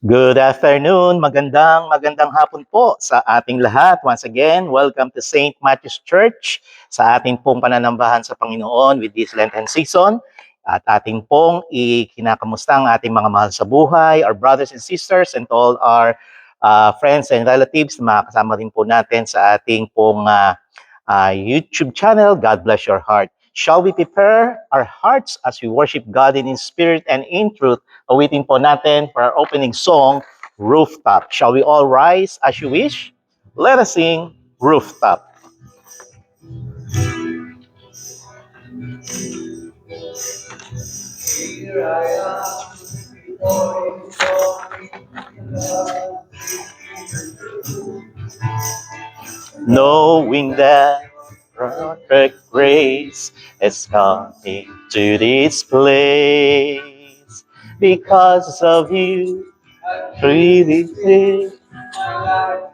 Good afternoon, magandang hapon po sa ating lahat. Once again, welcome to St. Matthew's Church sa ating pong pananambahan sa Panginoon with this Lenten season. At ating pong ikinakamusta ang ating mga mahal sa buhay, our brothers and sisters, and all our friends and relatives na makakasama din po natin sa ating pong YouTube channel. God bless your heart. Shall we prepare our hearts as we worship God in spirit and in truth? Awitin po natin for our opening song, Rooftop. Shall we all rise as you wish? Let us sing Rooftop. Here I am, knowing that perfect grace has come into this place. Because of you, freely live.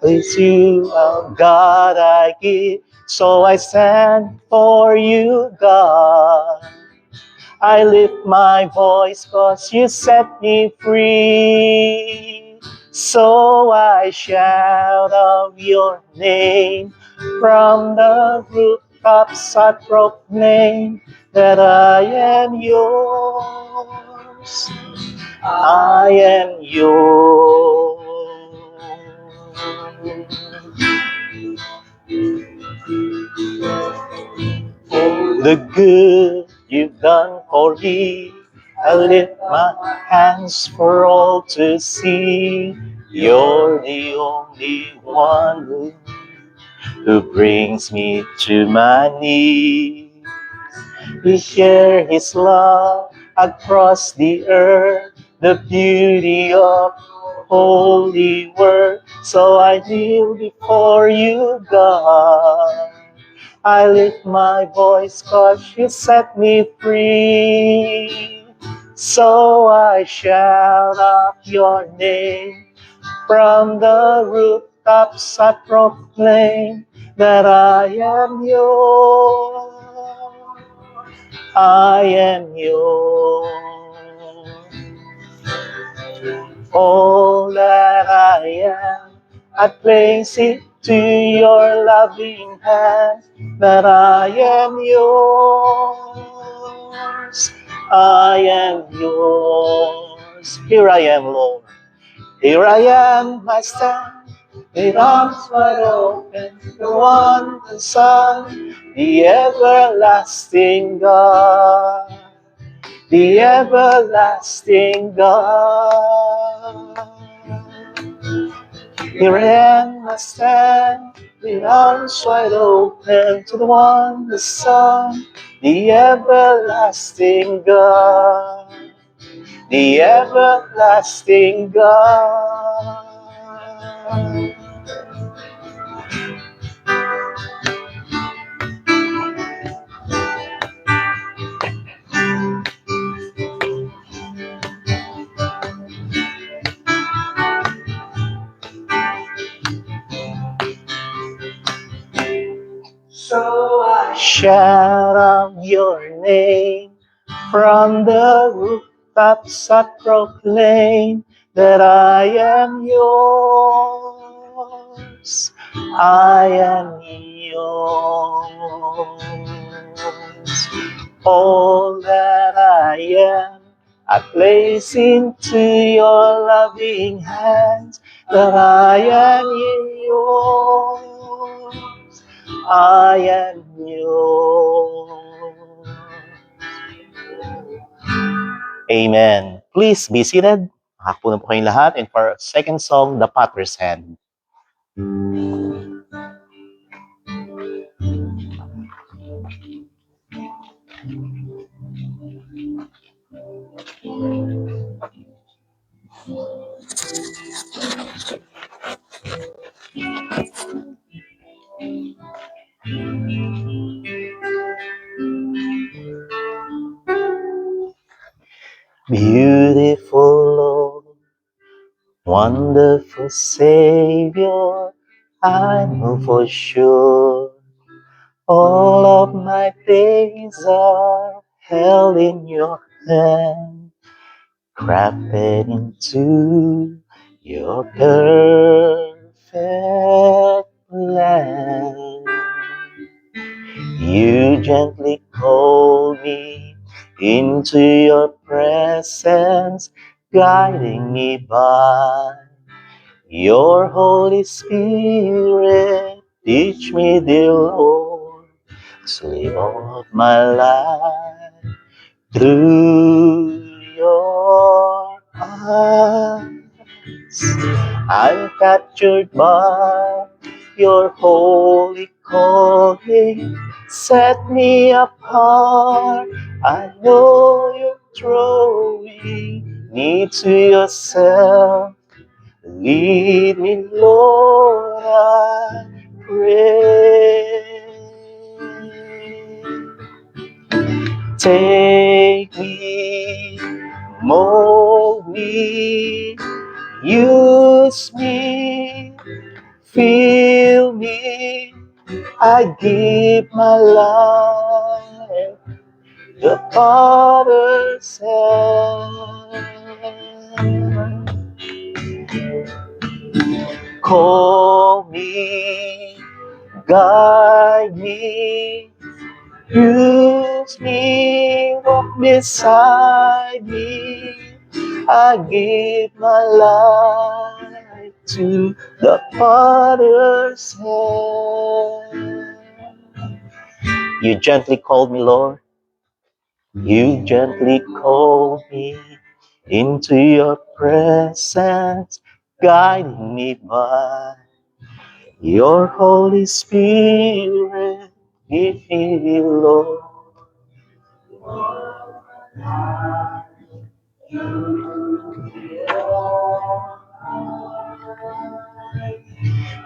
It's you, oh God, I give. So I stand for you, God. I lift my voice 'cause you set me free. So I shout of your name from the rooftops. I proclaim that I am yours. I am yours. The good you've done for me, I lift my hands for all to see. You're the only one who brings me to my knees. We share His love across the earth, the beauty of holy word. So I kneel before you, God. I lift my voice 'cause you set me free. So I shout out your name from the rooftops. I proclaim that I am yours. I am yours. All that I am, I place it to your loving hands, that I am yours. I am yours. Here I am, Lord. Here I am, I stand, with arms wide open, the one, the Son, the everlasting God. The everlasting God. Here I am, I stand, with arms wide open to the one, the Son, the everlasting God. The everlasting God. So I shout out your name from the rooftops. I proclaim that I am yours. I am yours. All that I am, I place into your loving hands, that I am yours. I am yours. Amen. Please be seated. Makakunan po kayong lahat. And for our second song, The Potter's Hand. Beautiful Lord, wonderful Savior, I know for sure all of my days are held in your hand, crafted into your perfect plan. You gently call me into your presence, guiding me by your Holy Spirit. Teach me, dear Lord, to live all of my life through your eyes. I'm captured by your holy calling. Set me apart. I know you're drawing me to yourself. Lead me, Lord, I pray. Take me, mold me, use me, fill me. I give my life the Father's hand. Call me, guide me, use me, walk beside me. I give my life to the Father's hand. You gently called me, Lord. You gently called me into your presence, guiding me by your Holy Spirit. Give me, Lord.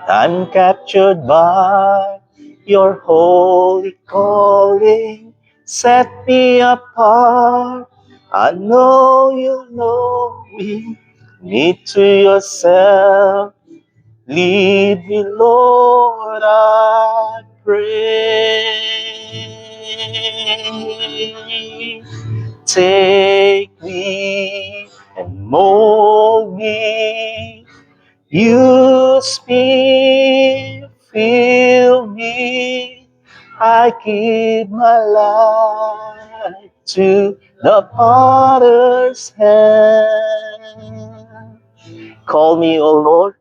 I'm captured by your holy calling. Set me apart. I know you know me. Need to yourself. Lead me, Lord, I pray. Take me and mold me. Use me, fill me. I give my life to the Potter's hand. Call me, O Lord,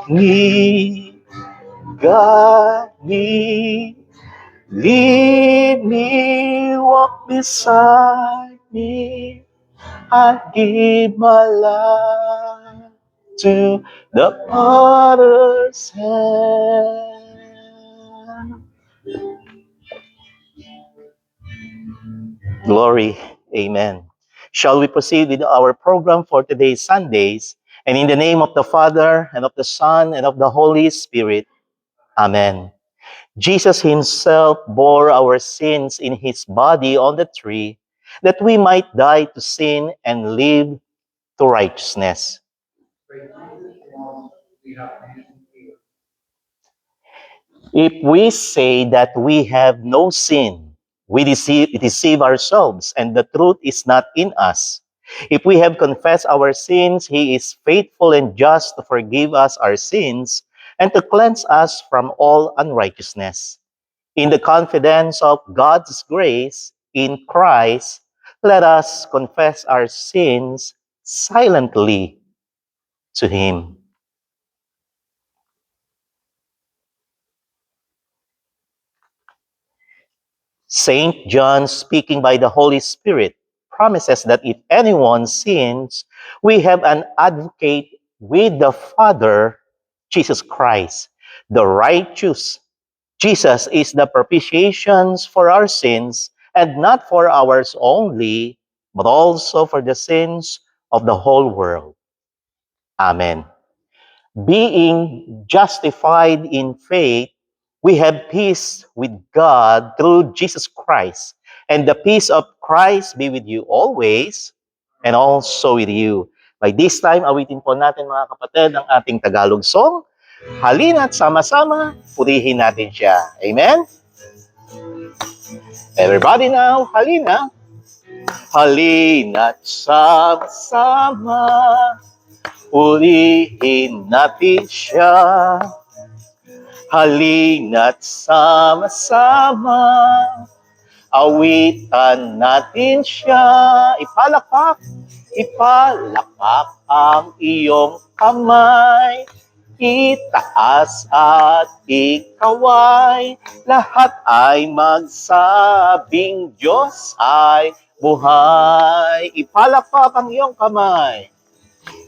me, guide me, lead me, walk beside me. I give my life to the Potter's hand. Glory, amen. Shall we proceed with our program for today's Sundays? And in the name of the Father, and of the Son, and of the Holy Spirit, amen. Jesus himself bore our sins in his body on the tree, that we might die to sin and live to righteousness. If we say that we have no sin, we deceive ourselves, and the truth is not in us. If we have confessed our sins, he is faithful and just to forgive us our sins and to cleanse us from all unrighteousness. In the confidence of God's grace in Christ, let us confess our sins silently to him. Saint John, speaking by the Holy Spirit, promises that if anyone sins, we have an advocate with the Father, Jesus Christ, the righteous. Jesus is the propitiation for our sins, and not for ours only, but also for the sins of the whole world. Amen. Being justified in faith, we have peace with God through Jesus Christ. And the peace of Christ be with you always and also with you. By this time, awitin po natin mga kapatid ang ating Tagalog song. Halina't sama-sama, purihin natin siya. Amen? Everybody now, halina. Halina't sama-sama, purihin natin siya. Halina't sama-sama, awitan natin siya. Ipalakpak, ipalakpak ang iyong kamay. Itaas at ikaway, lahat ay magsabing Diyos ay buhay. Ipalakpak ang iyong kamay.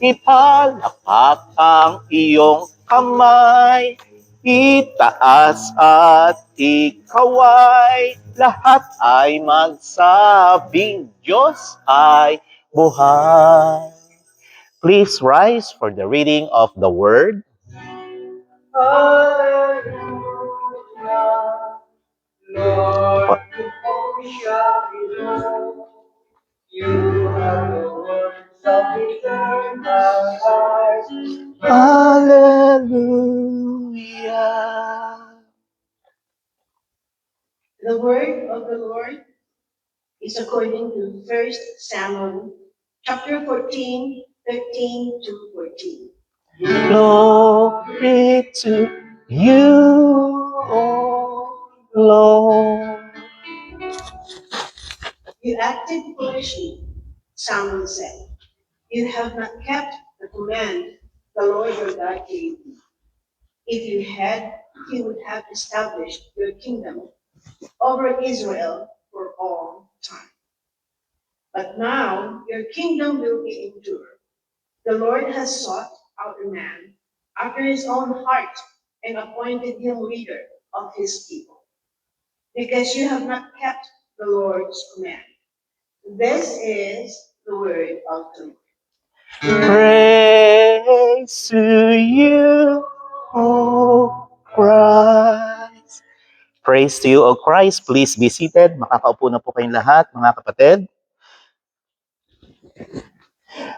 Ipalakpak ang iyong kamay. Itaas at ikaway, lahat ay magsabing Diyos ay buhay. Please rise for the reading of the word. Hallelujah, Lord, you shall be known. You have the words of eternal life. Hallelujah. The word of the Lord is according to 1 Samuel chapter 14, 13 to 14. Glory to you, O Lord. You acted foolishly, Samuel said. You have not kept the command the Lord your God gave you. If you had, he would have established your kingdom over Israel for all time. But now your kingdom will be endured. The Lord has sought out a man after his own heart and appointed him leader of his people, because you have not kept the Lord's command. This is the word of the Lord. Praise to you, O Christ. Praise to you, O Christ. Please be seated. Makakaupo na po kayong lahat, mga kapatid.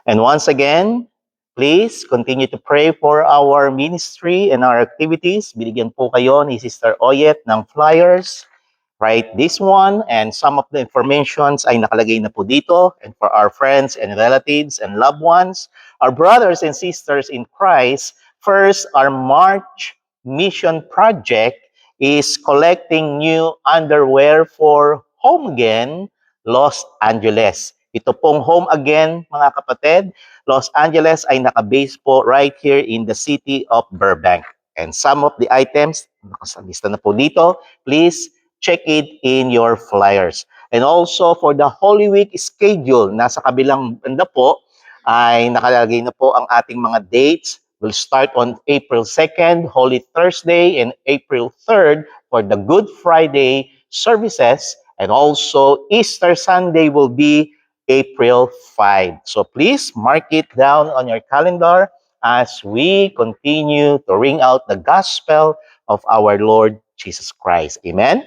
And once again, please continue to pray for our ministry and our activities. Binigyan po kayo ni Sister Oyet ng flyers. Write this one, and some of the informations ay nakalagay na po dito. And for our friends and relatives and loved ones, our brothers and sisters in Christ, first, our March mission project is collecting new underwear for Home Again, Los Angeles. Ito pong Home Again, mga kapatid, Los Angeles ay nakabase po right here in the city of Burbank. And some of the items, nakasalista na po dito, please check it in your flyers. And also for the Holy Week schedule, nasa kabilang banda po ay nakalagay na po ang ating mga dates. We'll start on April 2nd, Holy Thursday, and April 3rd for the Good Friday services. And also Easter Sunday will be April 5. So please mark it down on your calendar as we continue to ring out the gospel of our Lord Jesus Christ. Amen?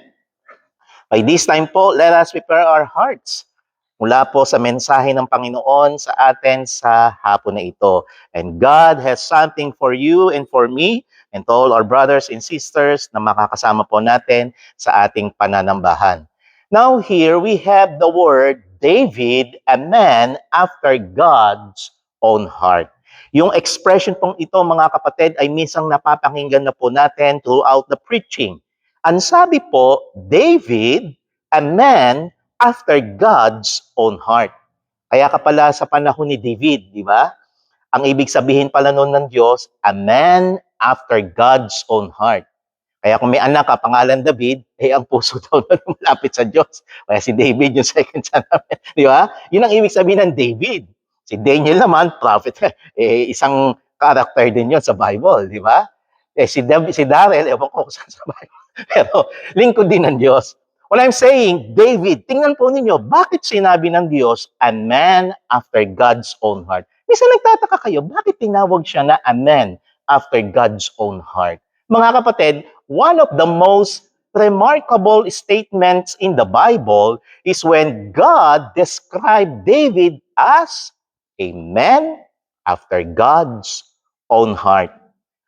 By this time po, let us prepare our hearts mula po sa mensahe ng Panginoon sa atin sa hapon na ito. And God has something for you and for me and to all our brothers and sisters na makakasama po natin sa ating pananambahan. Now here we have the word David, a man after God's own heart. Yung expression pong ito, mga kapatid, ay minsan napapakinggan na po natin throughout the preaching. Ang sabi po, David, a man after God's own heart. Kaya ka pala sa panahon ni David, di ba? Ang ibig sabihin pala noon ng Diyos, a man after God's own heart. Kaya kung may anak ka, pangalan David, ang puso daw na malapit sa Diyos. Kaya si David, yung second son namin. Di ba? Yun ang ibig sabihin ng David. Si Daniel naman, prophet. Isang character din yun sa Bible, di ba? Si Darrell, ewan ko kung saan sa Bible. Pero lingkod din ng Diyos. What I'm saying, David, tingnan po ninyo, bakit sinabi ng Diyos, a man after God's own heart? Minsan nagtataka kayo, bakit tinawag siya na a man after God's own heart? Mga kapatid, one of the most remarkable statements in the Bible is when God described David as a man after God's own heart.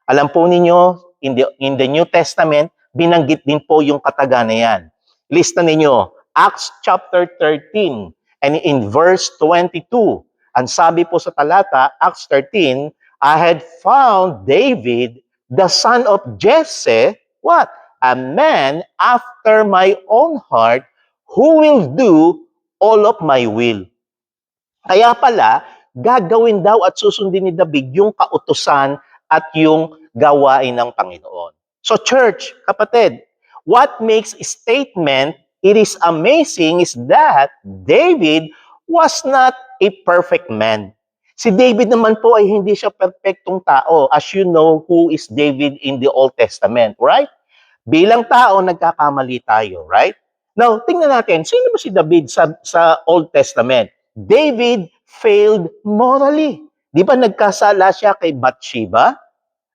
Alam po ninyo, in the New Testament, binanggit din po yung kataga na yan. Lista ninyo, Acts chapter 13 and in verse 22. Ang sabi po sa talata, Acts 13, I had found David, the son of Jesse, what? A man after my own heart who will do all of my will. Kaya pala, gagawin daw at susundin ni David yung kautusan at yung gawain ng Panginoon. So church, kapatid, what makes a statement it is amazing is that David was not a perfect man. Si David naman po ay hindi siya perfectong tao. As you know, who is David in the Old Testament, right? Bilang tao, nagkakamali tayo, right? Now, tingnan natin, sino ba si David sa Old Testament? David failed morally. Di ba nagkasala siya kay Bathsheba?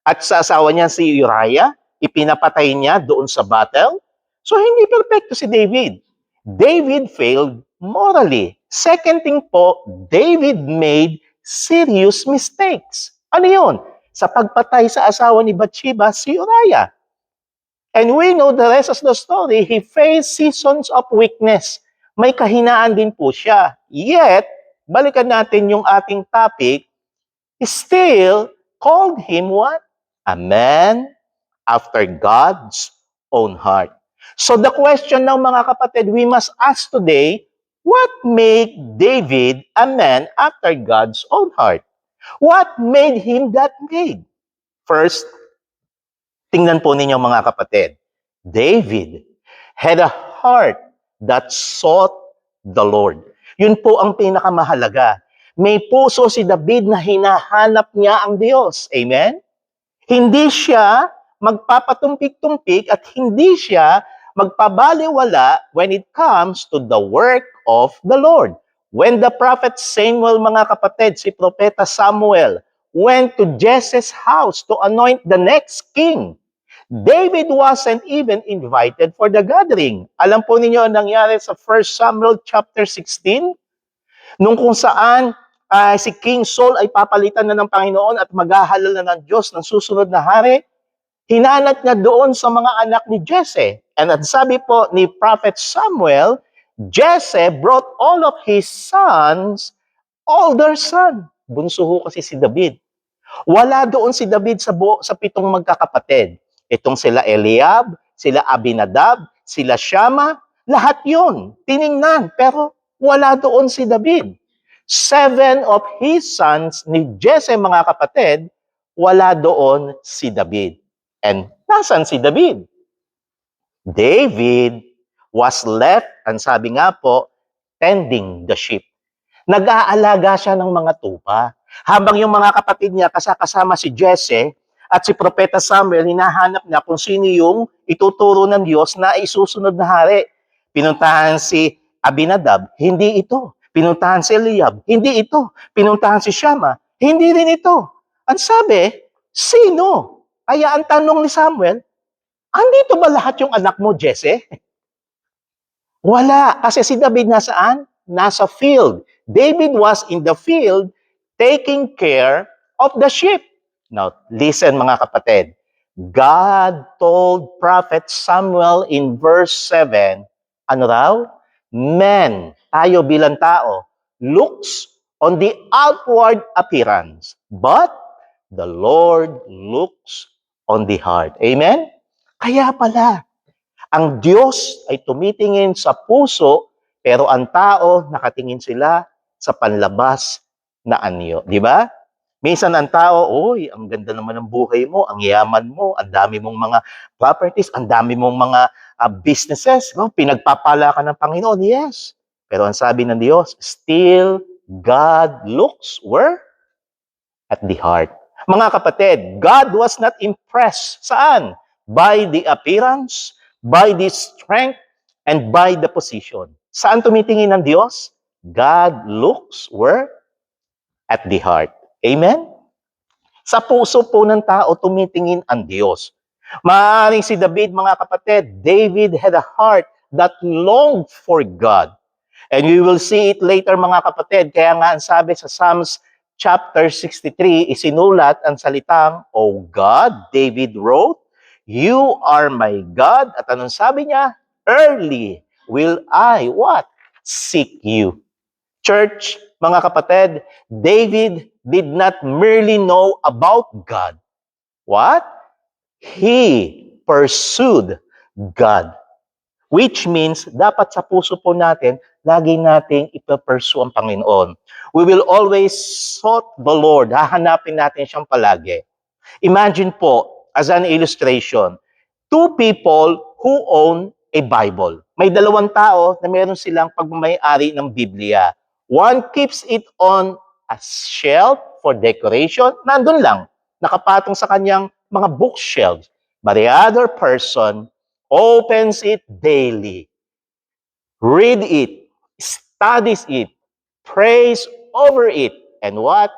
At sa asawa niya si Uriah, ipinapatay niya doon sa battle? So, hindi perfecto si David. David failed morally. Second thing po, David made serious mistakes. Ano yun? Sa pagpatay sa asawa ni Bathsheba, si Uriah. And we know the rest of the story, he faced seasons of weakness. May kahinaan din po siya. Yet, balikan natin yung ating topic, he still called him what? A man after God's own heart. So the question ng mga kapatid, we must ask today, what made David a man after God's own heart? What made him that made? First, tingnan po ninyo mga kapatid. David had a heart that sought the Lord. Yun po ang pinakamahalaga. May puso si David na hinahanap niya ang Diyos. Amen? Hindi siya magpapatumpik-tumpik at hindi siya magpabaliwala when it comes to the work of the Lord. When the prophet Samuel, mga kapatid, si Propeta Samuel, went to Jesse's house to anoint the next king, David wasn't even invited for the gathering. Alam po ninyo ang nangyari sa 1 Samuel chapter 16? Nung kung saan si King Saul ay papalitan na ng Panginoon at maghahalal na ng Diyos ng susunod na hari, hinanap niya doon sa mga anak ni Jesse. And at sabi po ni Prophet Samuel, Jesse brought all of his sons, older son. Bunso ho kasi si David. Wala doon si David sa pitong magkakapatid. Itong sila Eliab, sila Abinadab, sila Shama, lahat yun. Tiningnan, pero wala doon si David. 7 of his sons ni Jesse, mga kapatid, wala doon si David. And nasan si David? David was left, ang sabi nga po, tending the sheep. Nag-aalaga siya ng mga tupa. Habang yung mga kapatid niya kasama si Jesse at si Propeta Samuel, hinahanap niya kung sino yung ituturo ng Diyos na isusunod na hari. Pinuntahan si Abinadab, hindi ito. Pinuntahan si Eliab, hindi ito. Pinuntahan si Shama, hindi rin ito. Ang sabi, sino? Kaya ang tanong ni Samuel, andito ba lahat yung anak mo, Jesse? Wala. Kasi si David nasaan? Nasa field. David was in the field taking care of the sheep. Now, listen mga kapatid. God told Prophet Samuel in verse 7, ano raw? Men, tayo bilang tao, looks on the outward appearance, but the Lord looks on the heart. Amen? Kaya pala, ang Diyos ay tumitingin sa puso, pero ang tao, nakatingin sila sa panlabas na anyo. Di ba? Minsan ang tao, uy, ang ganda naman ng buhay mo, ang yaman mo, ang dami mong mga properties, ang dami mong mga businesses. No? Pinagpapala ka ng Panginoon, yes. Pero ang sabi ng Diyos, still God looks where? At the heart. Mga kapatid, God was not impressed. Saan? By the appearance, by the strength, and by the position. Saan tumitingin ng Diyos? God looks where? At the heart. Amen? Sa puso po ng tao tumitingin ang Diyos. Maaaring si David, mga kapatid, David had a heart that longed for God. And we will see it later, mga kapatid. Kaya nga ang sabi sa Psalms chapter 63, isinulat ang salitang, O God, David wrote, You are my God. At anong sabi niya? Early will I, what? Seek you. Church, mga kapatid, David did not merely know about God. What? He pursued God. Which means, dapat sa puso po natin, lagi nating ipapursue ang Panginoon. We will always sought the Lord. Hahanapin natin siyang palagi. Imagine po, as an illustration, two people who own a Bible. May dalawang tao na meron silang pagmamayari ng Biblia. One keeps it on a shelf for decoration. Nandun lang, nakapatong sa kanyang mga bookshelves. But the other person opens it daily, read it, studies it, prays over it, and what?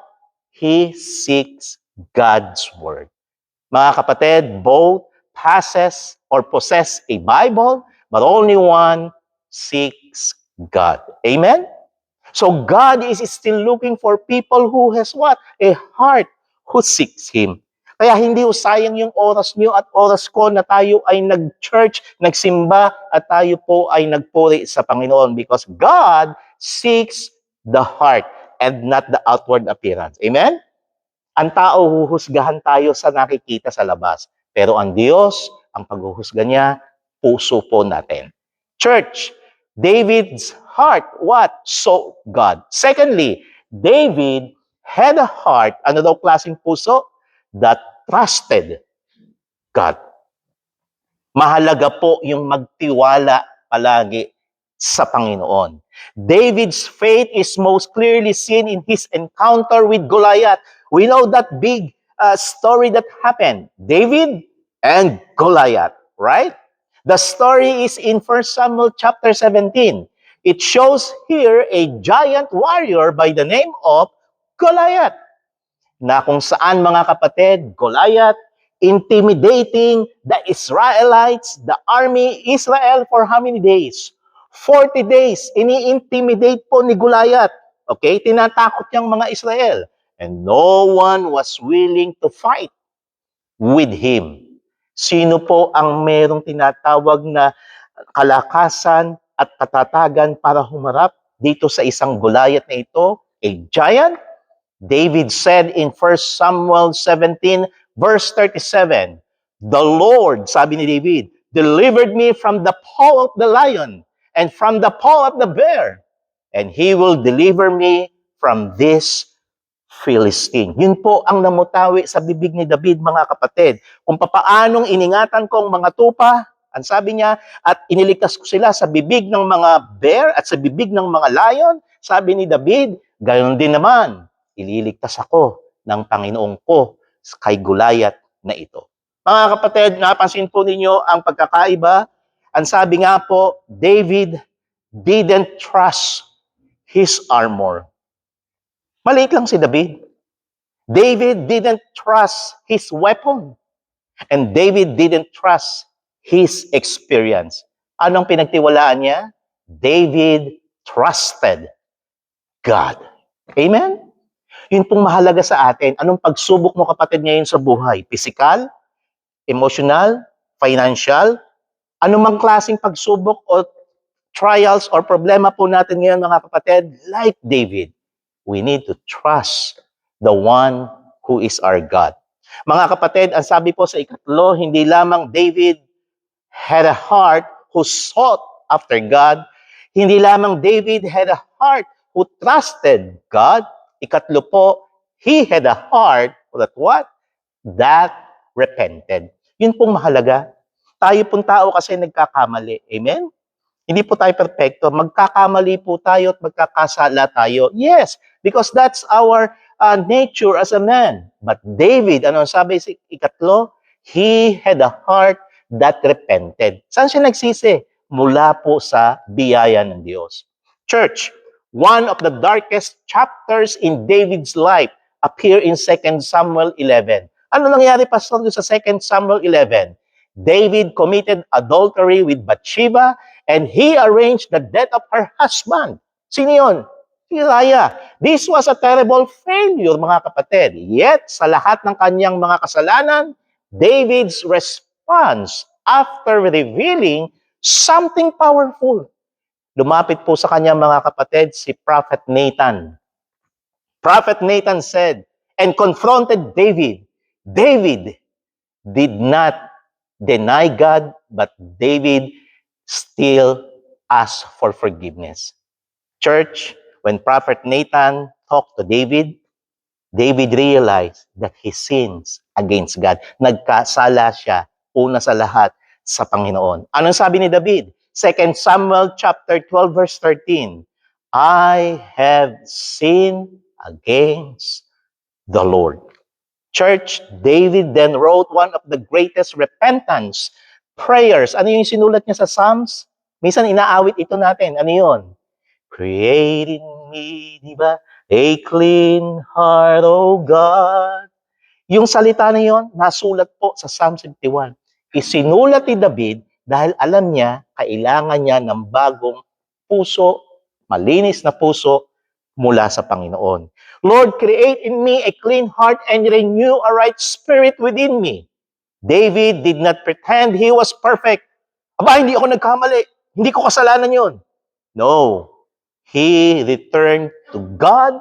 He seeks God's Word. Mga kapatid, both possess a Bible, but only one seeks God. Amen? So God is still looking for people who has what? A heart who seeks Him. Kaya hindi usayang yung oras niyo at oras ko na tayo ay nag-church, nagsimba, at tayo po ay nagpuri sa Panginoon because God seeks the heart and not the outward appearance. Amen? Ang tao, huhusgahan tayo sa nakikita sa labas. Pero ang Diyos, ang paghuhusga niya, puso po natin. Church, David's heart, what? So God. Secondly, David had a heart, ano daw klaseng puso? That trusted God. Mahalaga po yung magtiwala palagi sa Panginoon. David's faith is most clearly seen in his encounter with Goliath. We know that big story that happened. David and Goliath, right? The story is in 1 Samuel chapter 17. It shows here a giant warrior by the name of Goliath. Na kung saan, mga kapatid, Goliath intimidating the Israelites, the army Israel for how many days? 40 days. Ini-intimidate po ni Goliath. Okay? Tinatakot niyang mga Israel. And no one was willing to fight with him. Sino po ang merong tinatawag na kalakasan at katatagan para humarap dito sa isang Goliath na ito? A giant? David said in 1 Samuel 17, verse 37, The Lord, sabi ni David, delivered me from the paw of the lion and from the paw of the bear, and He will deliver me from this Philistine. Yun po ang namutawi sa bibig ni David, mga kapatid. Kung papaanong iningatan ko ang mga tupa, ang sabi niya, at iniligtas ko sila sa bibig ng mga bear at sa bibig ng mga lion, sabi ni David, gayon din naman, ililigtas ako ng Panginoon ko kay Goliath na ito. Mga kapatid, napansin po ninyo ang pagkakaiba. Ang sabi nga po, David didn't trust his armor. Maliit lang si David. David didn't trust his weapon. And David didn't trust his experience. Anong pinagtiwalaan niya? David trusted God. Amen? Yun pong mahalaga sa atin. Anong pagsubok mo, kapatid, ngayon sa buhay? Physical? Emotional? Financial? Anumang klaseng pagsubok o trials or problema po natin ngayon, mga kapatid, like David, we need to trust the one who is our God. Mga kapatid, ang sabi po sa ikatlo, hindi lamang David had a heart who sought after God, hindi lamang David had a heart who trusted God, ikatlo po, he had a heart that what? That repented. Yun pong mahalaga. Tayo pong tao kasi nagkakamali. Amen? Hindi po tayo perfecto. Magkakamali po tayo at magkakasala tayo. Yes, because that's our nature as a man. But David, ano sabi sa ikatlo? He had a heart that repented. Saan siya nagsisi? Mula po sa biyaya ng Diyos. Church, one of the darkest chapters in David's life appear in 2 Samuel 11. Ano nangyari, Pastor, doon sa 2 Samuel 11? David committed adultery with Bathsheba and he arranged the death of her husband. Sino yun? Si Uriah. This was a terrible failure, mga kapatid. Yet, sa lahat ng kanyang mga kasalanan, David's response after revealing something powerful. Lumapit po sa kanyang mga kapatid si Prophet Nathan. Prophet Nathan said and confronted David. David did not deny God, but David still asked for forgiveness. Church, when Prophet Nathan talked to David, David realized that he sins against God. Nagkasala siya, una sa lahat, sa Panginoon. Anong sabi ni David? 2 Samuel chapter 12 verse 13. I have sinned against the Lord. Church, David then wrote one of the greatest repentance prayers. Ano yung sinulat niya sa Psalms? Minsan inaawit ito natin. Ano yun? Create in me, di ba? A clean heart, O God. Yung salita na yun, nasulat po sa Psalm 51. Isinulat ni David dahil alam niya, kailangan niya ng bagong puso, malinis na puso mula sa Panginoon. Lord, create in me a clean heart and renew a right spirit within me. David did not pretend he was perfect. Aba, hindi ako nagkamali. Hindi ko kasalanan yun. No. He returned to God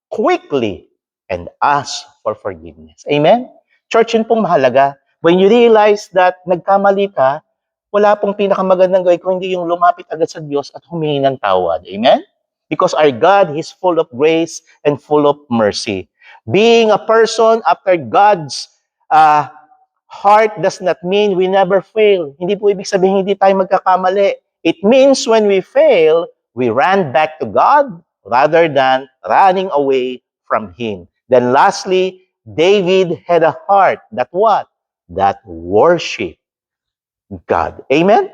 quickly and asked for forgiveness. Amen? Church, yun pong mahalaga. When you realize that nagkamali ka, wala pong pinakamagandang gawin kung hindi yung lumapit agad sa Diyos at humingi ng tawad. Amen? Because our God is full of grace and full of mercy. Being a person after God's heart does not mean we never fail. Hindi po ibig sabihin hindi tayo magkakamali. It means when we fail, we run back to God rather than running away from Him. Then lastly, David had a heart that what? That worship God. Amen?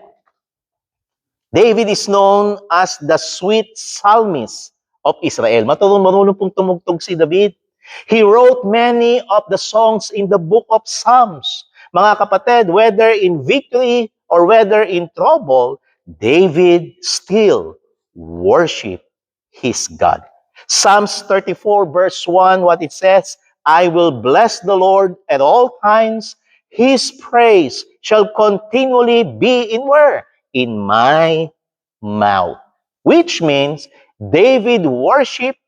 David is known as the sweet psalmist of Israel. Marunong pong tumugtog si David. He wrote many of the songs in the book of Psalms. Mga kapatid, whether in victory or whether in trouble, David still worship his God. Psalms 34 verse 1, what it says, I will bless the Lord at all times. His praise shall continually be in where? In my mouth. Which means David worshiped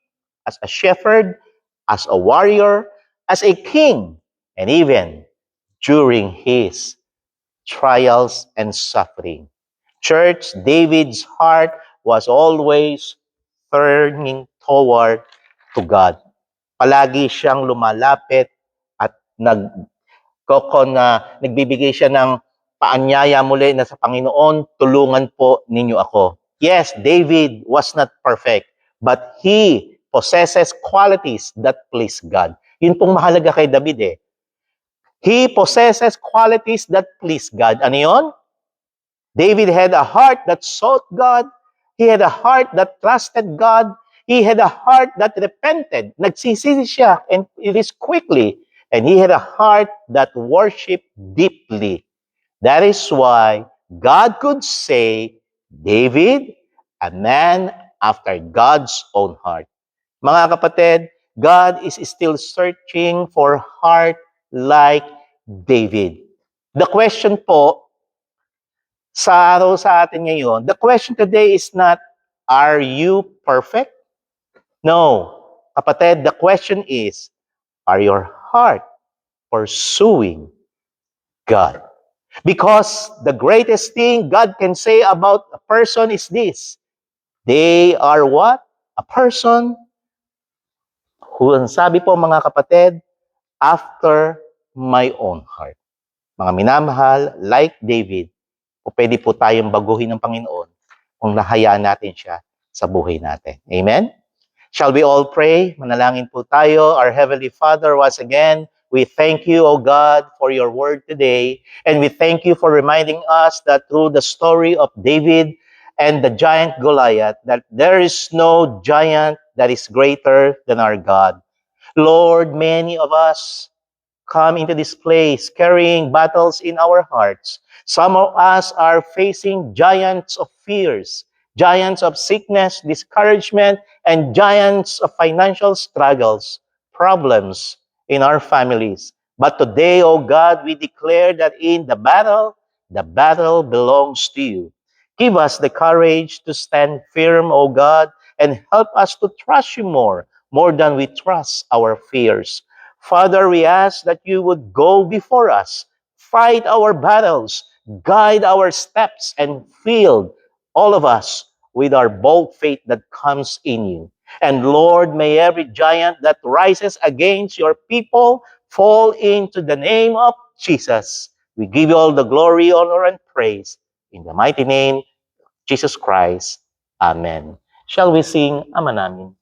as a shepherd, as a warrior, as a king, and even during his trials and suffering. Church, David's heart was always turning toward to God. Palagi siyang lumalapit at nagbibigay siya ng paanyaya muli na sa Panginoon, tulungan po ninyo ako. Yes, David was not perfect, but he possesses qualities that please God. Yun pong mahalaga kay David eh. He possesses qualities that please God. Ano yun? David had a heart that sought God. He had a heart that trusted God. He had a heart that repented. Nagsisisi siya, and it is quickly. And he had a heart that worshiped deeply. That is why God could say, David, a man after God's own heart. Mga kapatid, God is still searching for heart like David. The question po, sa araw sa atin ngayon, the question today is not, are you perfect? No. Kapatid, the question is, are your heart pursuing God? Because the greatest thing God can say about a person is this. They are what? A person who, sabi po mga kapatid, after my own heart. Mga minamahal, like David, o pwede po tayong baguhin ng Panginoon kung nahayaan natin siya sa buhay natin. Amen? Shall we all pray? Manalangin po tayo. Our Heavenly Father, once again, we thank you, O God, for your word today. And we thank you for reminding us that through the story of David and the giant Goliath, that there is no giant that is greater than our God. Lord, many of us come into this place carrying battles in our hearts. Some of us are facing giants of fears, giants of sickness, discouragement, and giants of financial struggles, problems in our families. But today, O God, we declare that in the battle belongs to you. Give us the courage to stand firm, O God, and help us to trust you more than we trust our fears. Father, we ask that you would go before us, fight our battles, guide our steps, and fill all of us with our bold faith that comes in you. And Lord, may every giant that rises against your people fall into the name of Jesus. We give you all the glory, honor, and praise. In the mighty name of Jesus Christ. Amen. Shall we sing Ama Namin?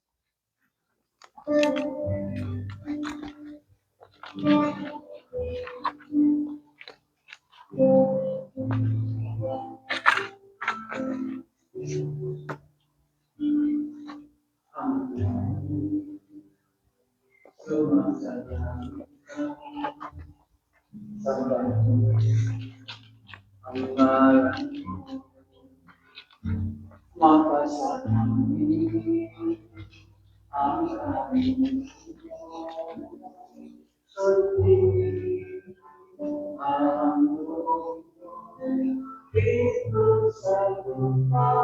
Sumasalang sa Panginoon ang ngalan mapasalaming ang aming sundin ang dito sa lupa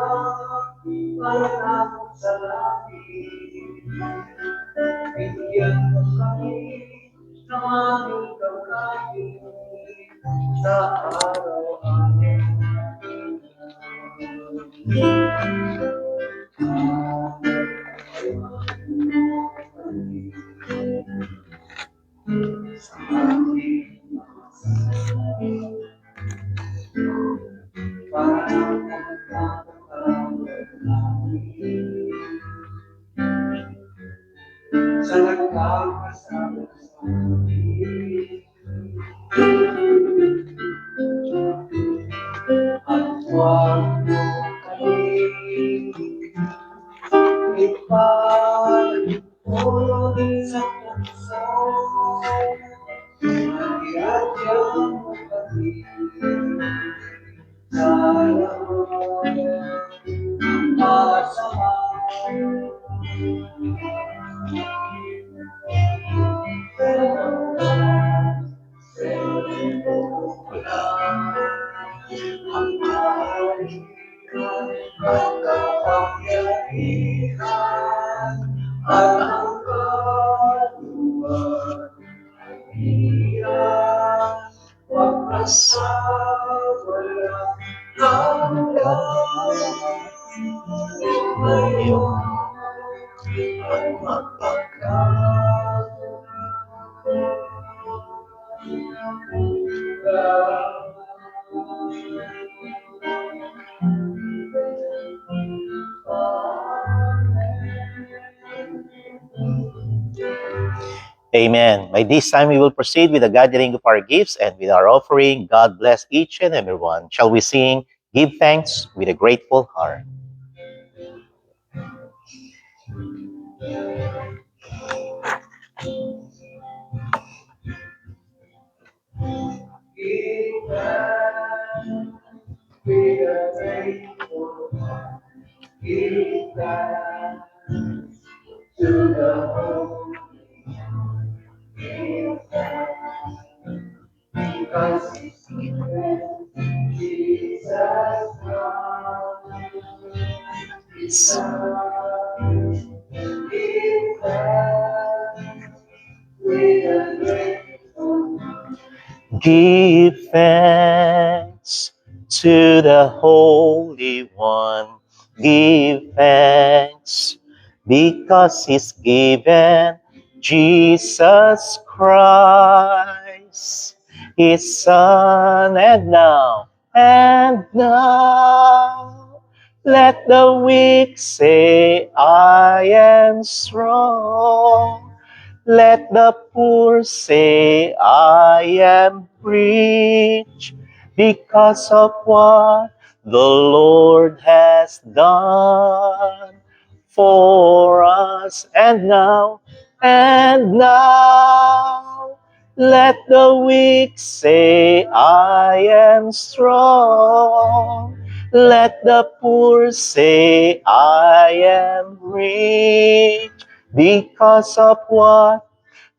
mananakot sa langit. Bigyan mo kami ng aming kakain sa araw-araw. Sa aming mga sasakit, parang nagkakatawag namin. Sa nagkakasama sa amin. At huwag mo kami ipahintulot sa tukso. Iadya mo kami sa lahat ng masama. Ang kaharian at kapangyarihan at ang kaluwalhatian magpasawalang hanggan. Ngayon at Amen. By this time, we will proceed with the gathering of our gifts and with our offering. God bless each and every one. Shall we sing, Give Thanks with a Grateful Heart? Give thanks with a grateful heart. Give thanks to the Holy One. Give thanks because His given Jesus Christ. His Son. Give thanks with a grateful heart. Give thanks to the Holy One. Give thanks because He's given Jesus Christ, His Son, and now, let the weak say, I am strong. Let the poor say, I am rich because of what the Lord has done for us. And now, Let the weak say, I am strong. Let the poor say, I am rich because of what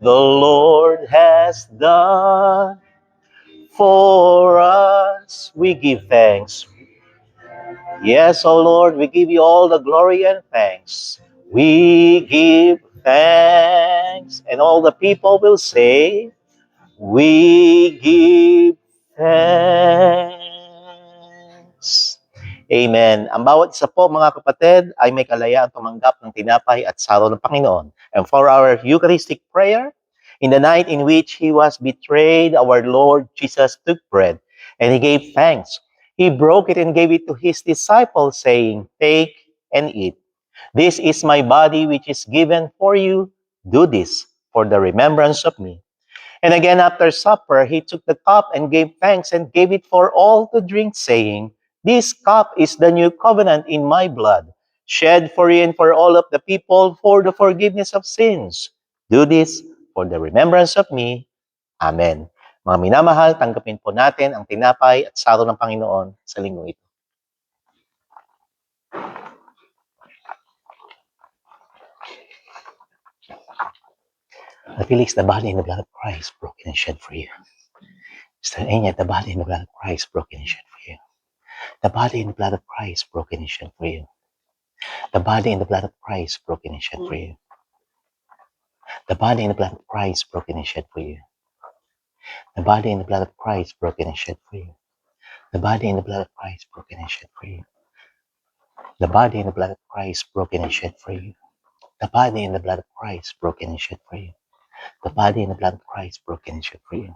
the Lord has done for us. We give thanks. Yes, O Lord, we give you all the glory and thanks. We give thanks. And all the people will say, we give thanks. Amen. Ang bawat isa po mga kapatid ay may kalayaan tumanggap ng tinapay at salo ng Panginoon. And for our Eucharistic prayer, in the night in which He was betrayed, our Lord Jesus took bread and He gave thanks. He broke it and gave it to His disciples, saying, take and eat. This is my body which is given for you. Do this for the remembrance of me. And again after supper, he took the cup and gave thanks and gave it for all to drink, saying, this cup is the new covenant in my blood, shed for you and for all of the people for the forgiveness of sins. Do this for the remembrance of me. Amen. Mga minamahal, tanggapin po natin ang tinapay at salo ng Panginoon sa linggong ito. Felix, the body and the blood of Christ broken and shed for you. Sister Enya, the body and the blood of Christ broken and shed for you. The body and the blood of Christ broken and shed for you. The body and the blood of Christ broken and shed for you. The body and the blood of Christ broken and shed for you. The body and the blood of Christ broken and shed for you. The body and the blood of Christ broken and shed for you. The body and the blood of Christ broken and shed for you. The body and the blood of Christ broken and shed for you. The body and the blood of Christ broken and shed for you.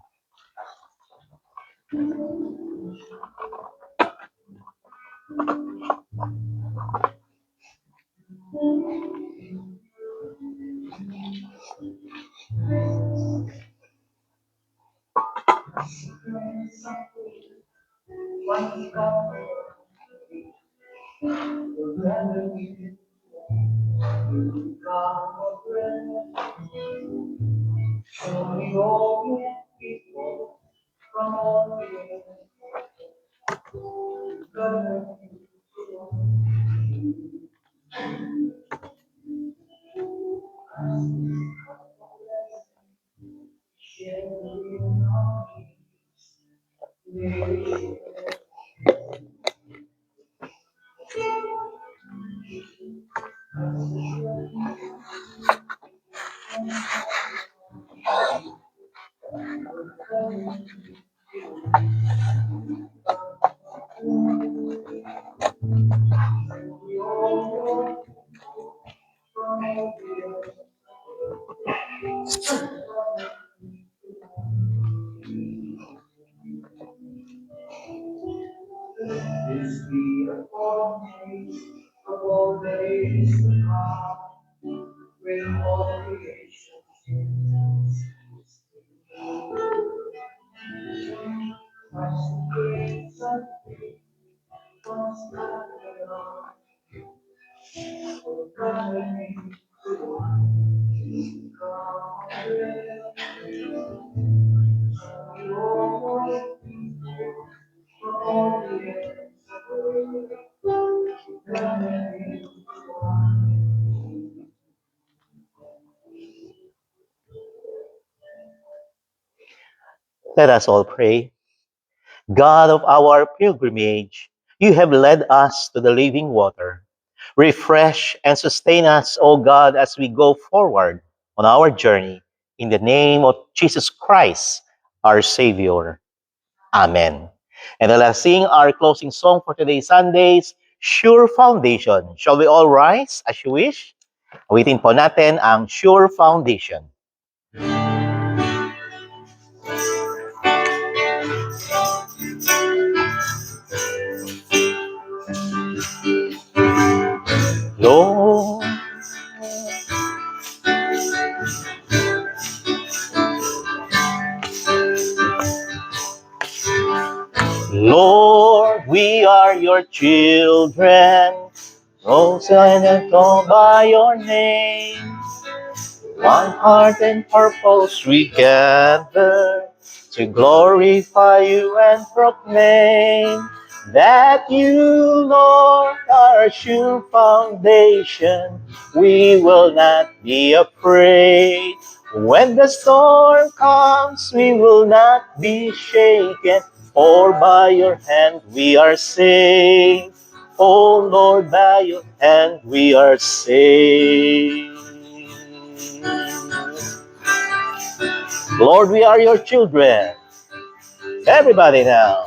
Surely all people from all the earth, this be a foretaste of all that is to come, when all creation sings. Christ the Prince of Peace was coming on, coming to one, come all people from all the ends of the earth, coming to one. Let us all pray. God of our pilgrimage, you have led us to the living water. Refresh and sustain us, O God, as we go forward on our journey. In the name of Jesus Christ, our Savior. Amen. And let us sing our closing song for today's Sundays, Sure Foundation. Shall we all rise as you wish? Awitin po natin ang Sure Foundation. Lord, Lord, we are your children, chosen and called by your name. One heart and purpose we gather to glorify you and proclaim that you, Lord, are a sure foundation. We will not be afraid. When the storm comes, we will not be shaken, for by your hand we are safe. Oh Lord, by your hand we are saved. Lord, we are your children. Everybody now.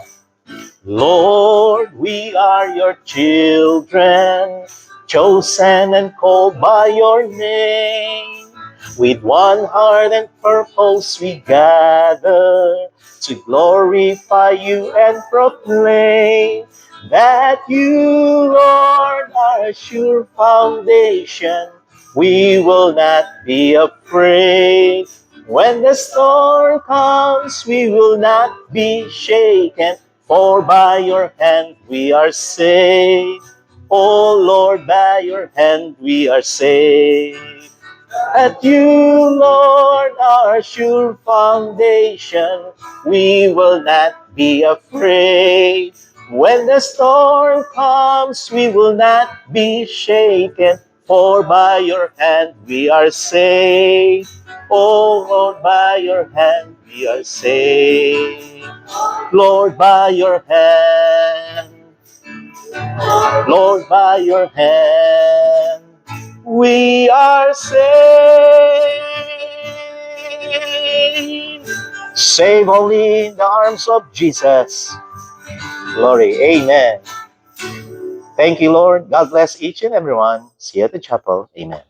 Lord, we are your children, chosen and called by your name. With one heart and purpose we gather to glorify you and proclaim that you, Lord, are a sure foundation. We will not be afraid. When the storm comes, we will not be shaken. For by your hand we are saved. Oh Lord, by your hand we are saved. At you, Lord, our sure foundation, we will not be afraid. When the storm comes, we will not be shaken, for by your hand we are saved. Oh Lord, by your hand we are saved. Lord, by your hand, Lord, by your hand, we are saved. Saved only in the arms of Jesus. Glory, amen. Thank you, Lord. God bless each and everyone. See you at the chapel. Amen.